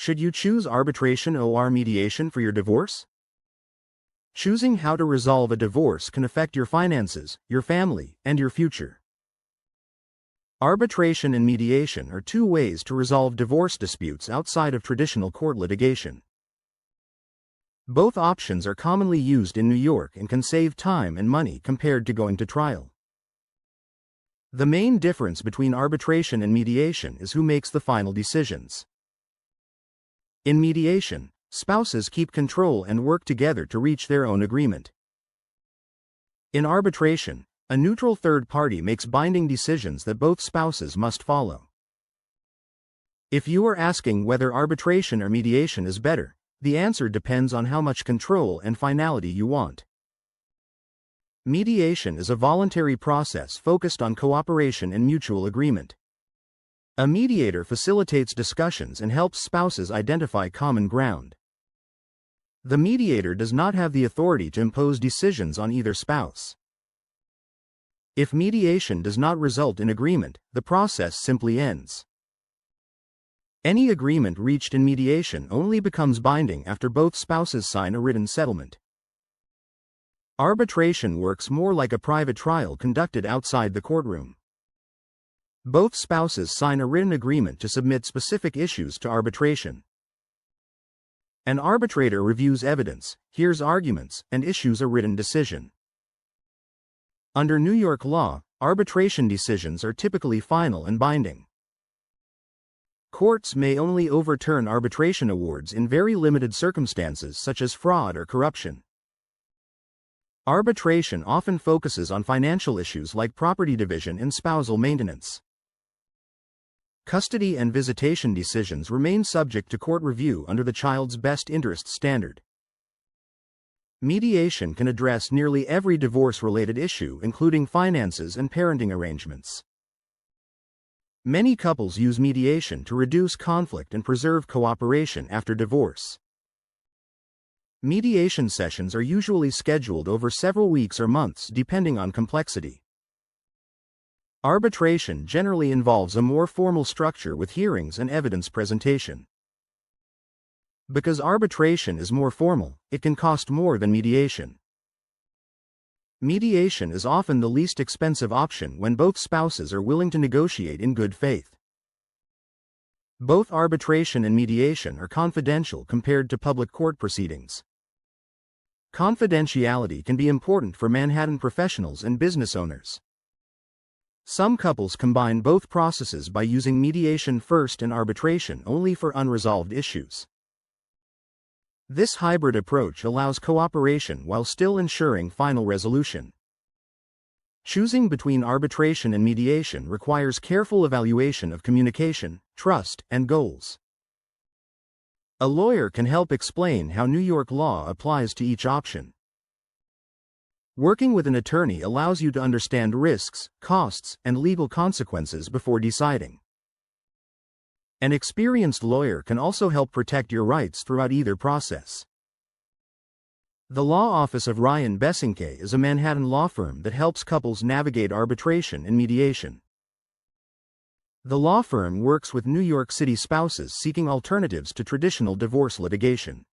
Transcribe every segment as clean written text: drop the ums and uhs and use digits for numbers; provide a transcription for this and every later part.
Should you choose arbitration or mediation for your divorce? Choosing how to resolve a divorce can affect your finances, your family, and your future. Arbitration and mediation are two ways to resolve divorce disputes outside of traditional court litigation. Both options are commonly used in New York and can save time and money compared to going to trial. The main difference between arbitration and mediation is who makes the final decisions. In mediation, spouses keep control and work together to reach their own agreement. In arbitration, a neutral third party makes binding decisions that both spouses must follow. If you are asking whether arbitration or mediation is better, the answer depends on how much control and finality you want. Mediation is a voluntary process focused on cooperation and mutual agreement. A mediator facilitates discussions and helps spouses identify common ground. The mediator does not have the authority to impose decisions on either spouse. If mediation does not result in agreement, the process simply ends. Any agreement reached in mediation only becomes binding after both spouses sign a written settlement. Arbitration works more like a private trial conducted outside the courtroom. Both spouses sign a written agreement to submit specific issues to arbitration. An arbitrator reviews evidence, hears arguments, and issues a written decision. Under New York law, arbitration decisions are typically final and binding. Courts may only overturn arbitration awards in very limited circumstances such as fraud or corruption. Arbitration often focuses on financial issues like property division and spousal maintenance. Custody and visitation decisions remain subject to court review under the child's best interest standard. Mediation can address nearly every divorce-related issue, including finances and parenting arrangements. Many couples use mediation to reduce conflict and preserve cooperation after divorce. Mediation sessions are usually scheduled over several weeks or months depending on complexity. Arbitration generally involves a more formal structure with hearings and evidence presentation. Because arbitration is more formal, it can cost more than mediation. Mediation is often the least expensive option when both spouses are willing to negotiate in good faith. Both arbitration and mediation are confidential compared to public court proceedings. Confidentiality can be important for Manhattan professionals and business owners. Some couples combine both processes by using mediation first and arbitration only for unresolved issues. This hybrid approach allows cooperation while still ensuring final resolution. Choosing between arbitration and mediation requires careful evaluation of communication, trust, and goals. A lawyer can help explain how New York law applies to each option. Working with an attorney allows you to understand risks, costs, and legal consequences before deciding. An experienced lawyer can also help protect your rights throughout either process. The law office of Ryan Besinque is a Manhattan law firm that helps couples navigate arbitration and mediation. The law firm works with New York City spouses seeking alternatives to traditional divorce litigation.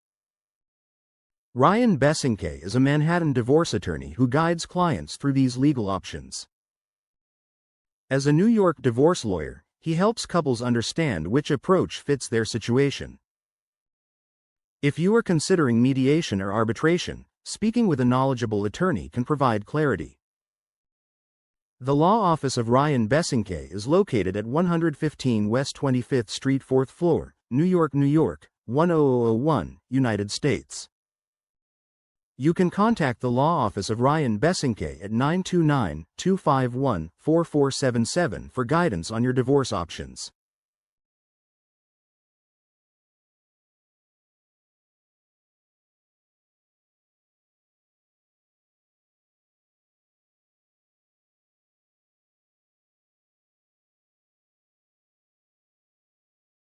Ryan Besinque is a Manhattan divorce attorney who guides clients through these legal options. As a New York divorce lawyer, he helps couples understand which approach fits their situation. If you are considering mediation or arbitration, speaking with a knowledgeable attorney can provide clarity. The law office of Ryan Besinque is located at 115 West 25th Street 4th floor, New York, 10001, United States. You can contact the law office of Ryan Besinque at 929-251-4477 for guidance on your divorce options.